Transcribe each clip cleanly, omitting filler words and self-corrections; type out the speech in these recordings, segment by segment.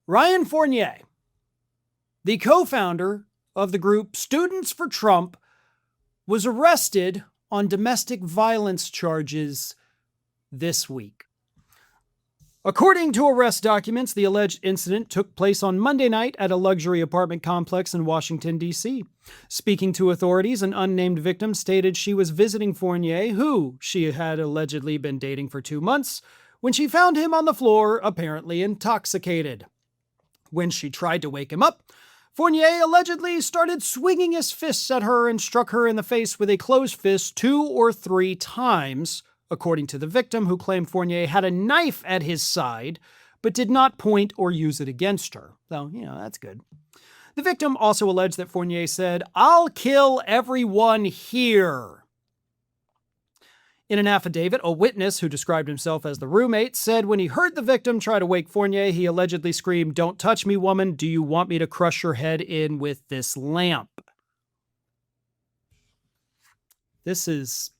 Ryan Fournier, the co-founder of the group Students for Trump, was arrested on domestic violence charges this week. According to arrest documents, the alleged incident took place on Monday night at a luxury apartment complex in Washington, D.C. Speaking to authorities, an unnamed victim stated she was visiting Fournier, who she had allegedly been dating for 2 months, when she found him on the floor, apparently intoxicated. When she tried to wake him up, Fournier allegedly started swinging his fists at her and struck her in the face with a closed fist 2 or 3 times, according to the victim, who claimed Fournier had a knife at his side, but did not point or use it against her. So, that's good. The victim also alleged that Fournier said, "I'll kill everyone here." In an affidavit, a witness who described himself as the roommate said when he heard the victim try to wake Fournier, he allegedly screamed, "Don't touch me, woman. Do you want me to crush your head in with this lamp?" This is,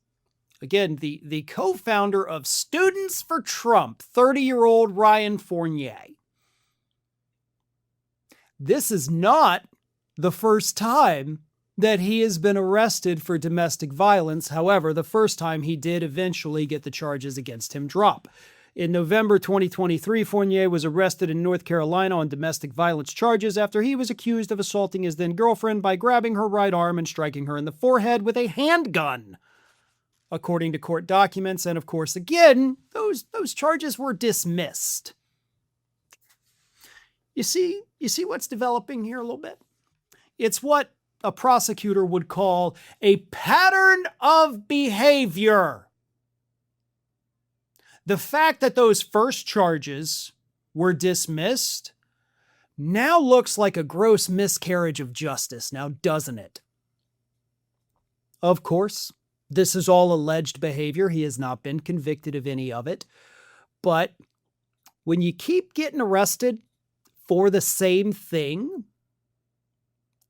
again, the co-founder of Students for Trump, 30-year-old Ryan Fournier. This is not the first time that he has been arrested for domestic violence. However, the first time he did eventually get the charges against him drop. In November 2023, Fournier was arrested in North Carolina on domestic violence charges after he was accused of assaulting his then-girlfriend by grabbing her right arm and striking her in the forehead with a handgun, according to court documents. And of course, again, those charges were dismissed. You see what's developing here a little bit? It's what a prosecutor would call a pattern of behavior. The fact that those first charges were dismissed now looks like a gross miscarriage of justice, now doesn't it? Of course, this is all alleged behavior. He has not been convicted of any of it. But when you keep getting arrested for the same thing,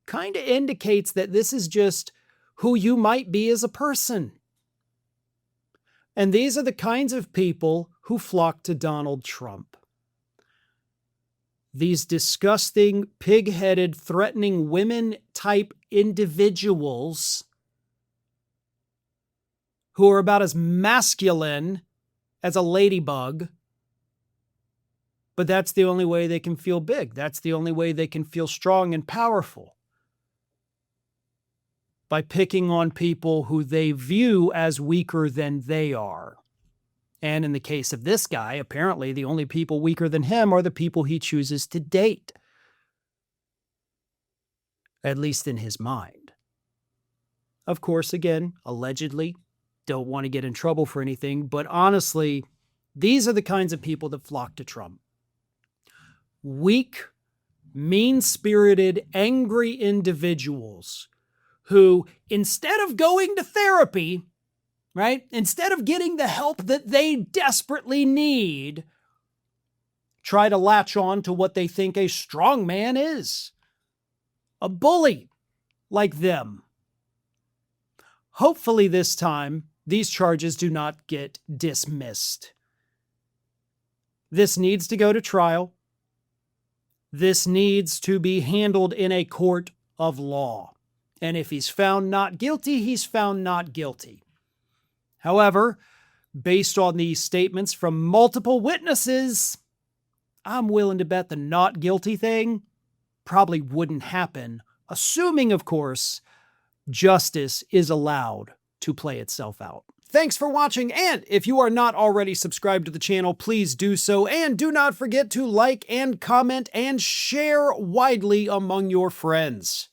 kind of indicates that this is just who you might be as a person. And these are the kinds of people who flock to Donald Trump. These disgusting, pig-headed, threatening women-type individuals who are about as masculine as a ladybug, but that's the only way they can feel big. That's the only way they can feel strong and powerful. By picking on people who they view as weaker than they are. And in the case of this guy, apparently the only people weaker than him are the people he chooses to date. At least in his mind. Of course, again, allegedly, don't want to get in trouble for anything, but honestly, these are the kinds of people that flock to Trump. Weak, mean-spirited, angry individuals who, instead of going to therapy, right, instead of getting the help that they desperately need, try to latch on to what they think a strong man is. A bully like them. Hopefully this time, these charges do not get dismissed. This needs to go to trial. This needs to be handled in a court of law. And if he's found not guilty, he's found not guilty. However, based on these statements from multiple witnesses, I'm willing to bet the not guilty thing probably wouldn't happen, assuming, of course, justice is allowed to play itself out. Thanks for watching, and if you are not already subscribed to the channel, please do so, and do not forget to like and comment and share widely among your friends.